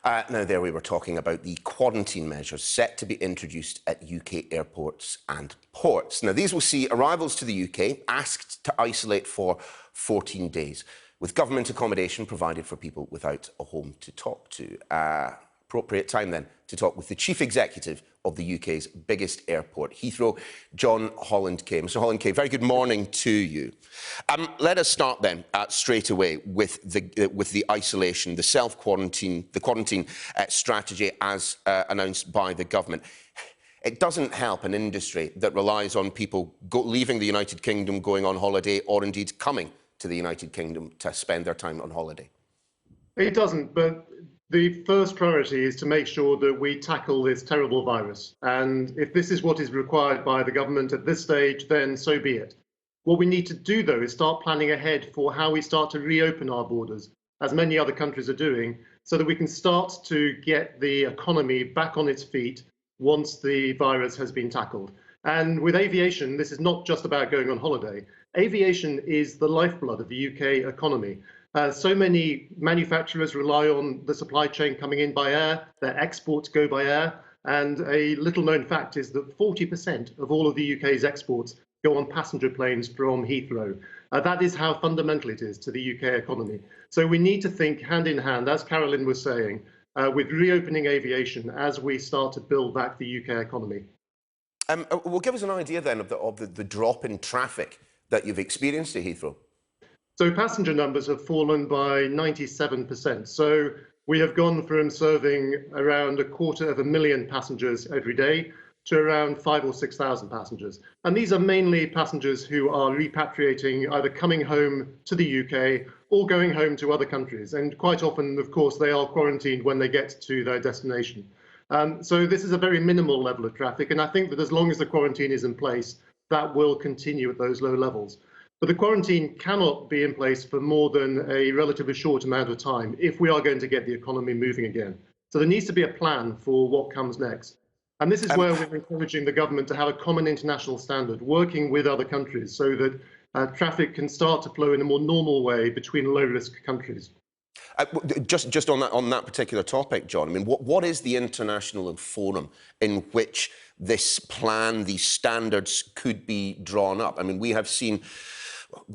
Now, there we were talking about the quarantine measures set to be introduced at UK airports and ports. Now, these will see arrivals to the UK asked to isolate for 14 days, with government accommodation provided for people without a home to talk to. Appropriate time, then, to talk with the Chief Executive of the UK's biggest airport, Heathrow, John Holland-Kaye. Mr Holland-Kaye, very good morning to you. Let us start then straight away with the isolation, the self-quarantine, the quarantine strategy as announced by the government. It doesn't help an industry that relies on people leaving the United Kingdom, going on holiday, or indeed coming to the United Kingdom to spend their time on holiday. It doesn't, but the first priority is to make sure that we tackle this terrible virus. And if this is what is required by the government at this stage, then so be it. What we need to do, though, is start planning ahead for how we start to reopen our borders, as many other countries are doing, so that we can start to get the economy back on its feet once the virus has been tackled. And with aviation, this is not just about going on holiday. Aviation is the lifeblood of the UK economy. So many manufacturers rely on the supply chain coming in by air, their exports go by air, and a little known fact is that 40% of all of the UK's exports go on passenger planes from Heathrow. That is how fundamental it is to the UK economy. So we need to think hand in hand, as Carolyn was saying, with reopening aviation as we start to build back the UK economy. Well, give us an idea then of the drop in traffic that you've experienced at Heathrow. So passenger numbers have fallen by 97%. So we have gone from serving around 250,000 passengers every day to around 5,000 or 6,000 passengers. And these are mainly passengers who are repatriating, either coming home to the UK or going home to other countries. And quite often, of course, they are quarantined when they get to their destination. So this is a very minimal level of traffic. And I think that as long as the quarantine is in place, that will continue at those low levels. But the quarantine cannot be in place for more than a relatively short amount of time if we are going to get the economy moving again. So there needs to be a plan for what comes next. And this is where we're encouraging the government to have a common international standard, working with other countries so that traffic can start to flow in a more normal way between low-risk countries. Just on that particular topic, John, I mean, what is the international forum in which this plan, these standards could be drawn up? I mean, we have seen,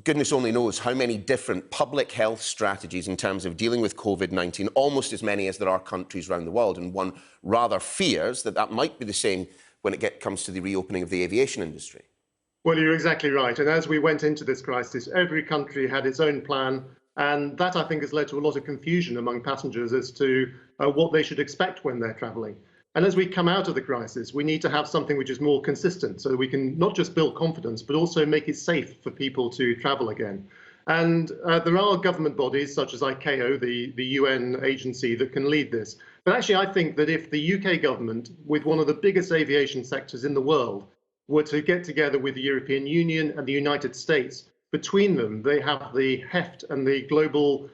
goodness only knows how many different public health strategies in terms of dealing with COVID-19, almost as many as there are countries around the world. And one rather fears that that might be the same when it comes to the reopening of the aviation industry. Well, you're exactly right. And as we went into this crisis, every country had its own plan. And that, I think, has led to a lot of confusion among passengers as to what they should expect when they're travelling. And as we come out of the crisis, we need to have something which is more consistent so that we can not just build confidence, but also make it safe for people to travel again. And there are government bodies such as ICAO, the UN agency, that can lead this. But actually, I think that if the UK government, with one of the biggest aviation sectors in the world, were to get together with the European Union and the United States, between them, they have the heft and the global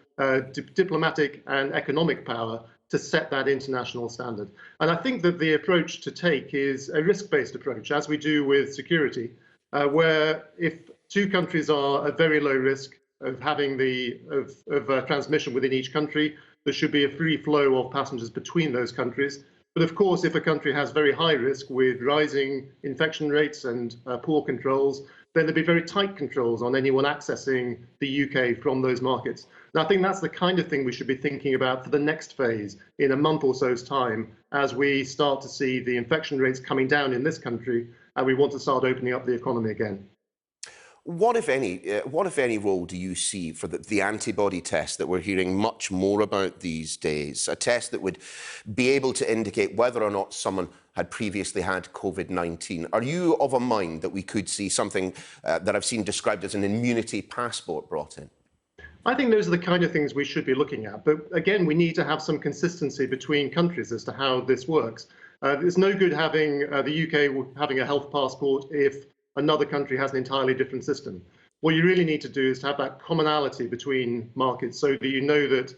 diplomatic and economic power to set that international standard. And I think that the approach to take is a risk-based approach, as we do with security, where if two countries are at very low risk of having transmission within each country, there should be a free flow of passengers between those countries. But of course, if a country has very high risk with rising infection rates and poor controls, then there'll be very tight controls on anyone accessing the UK from those markets. And I think that's the kind of thing we should be thinking about for the next phase in a month or so's time, as we start to see the infection rates coming down in this country and we want to start opening up the economy again. What, if any role do you see for the antibody test that we're hearing much more about these days? A test that would be able to indicate whether or not someone had previously had COVID-19. Are you of a mind that we could see something that I've seen described as an immunity passport brought in? I think those are the kind of things we should be looking at. But again, we need to have some consistency between countries as to how this works. It's no good having the UK having a health passport if another country has an entirely different system. What you really need to do is to have that commonality between markets so that you know that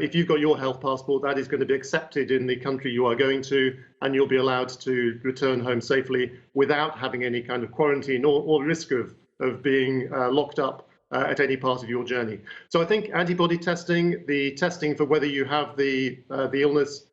if you've got your health passport, that is going to be accepted in the country you are going to, and you'll be allowed to return home safely without having any kind of quarantine or risk of being locked up at any part of your journey. So I think antibody testing, the testing for whether you have the illness,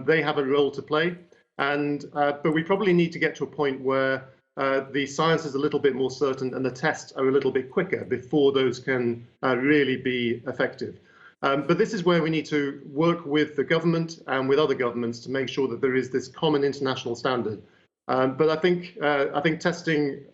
they have a role to play. But we probably need to get to a point where the science is a little bit more certain and the tests are a little bit quicker before those can really be effective. But this is where we need to work with the government and with other governments to make sure that there is this common international standard. But I think testing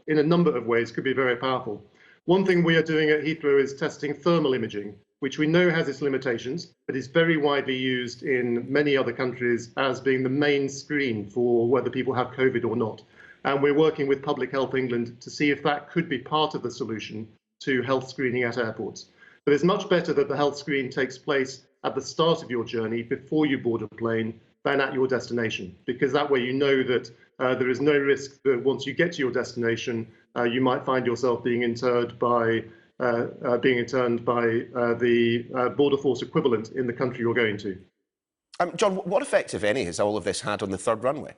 in a number of ways could be very powerful. One thing we are doing at Heathrow is testing thermal imaging, which we know has its limitations, but is very widely used in many other countries as being the main screen for whether people have COVID or not. And we're working with Public Health England to see if that could be part of the solution to health screening at airports. But it's much better that the health screen takes place at the start of your journey before you board a plane than at your destination, because that way you know that there is no risk that once you get to your destination, you might find yourself being interned by the border force equivalent in the country you're going to. John, what effect, if any, has all of this had on the third runway?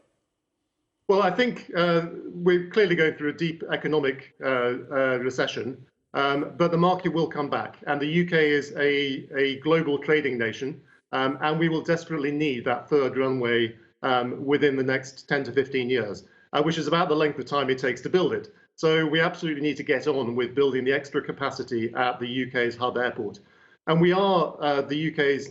Well, I think we're clearly going through a deep economic recession, but the market will come back. And the UK is a global trading nation, and we will desperately need that third runway within the next 10 to 15 years, which is about the length of time it takes to build it. So we absolutely need to get on with building the extra capacity at the UK's hub airport. And we are the UK's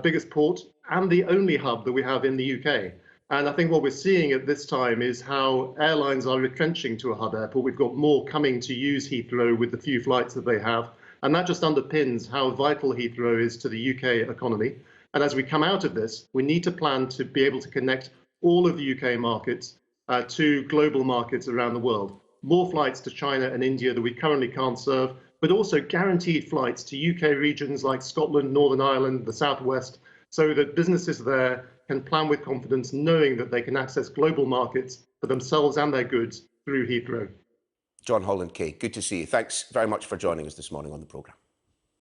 biggest port and the only hub that we have in the UK. And I think what we're seeing at this time is how airlines are retrenching to a hub airport. We've got more coming to use Heathrow with the few flights that they have. And that just underpins how vital Heathrow is to the UK economy. And as we come out of this, we need to plan to be able to connect all of the UK markets to global markets around the world. More flights to China and India that we currently can't serve, but also guaranteed flights to UK regions like Scotland, Northern Ireland, the Southwest, so that businesses there can plan with confidence, knowing that they can access global markets for themselves and their goods through Heathrow. John Holland-Kaye, good to see you. Thanks very much for joining us this morning on the programme.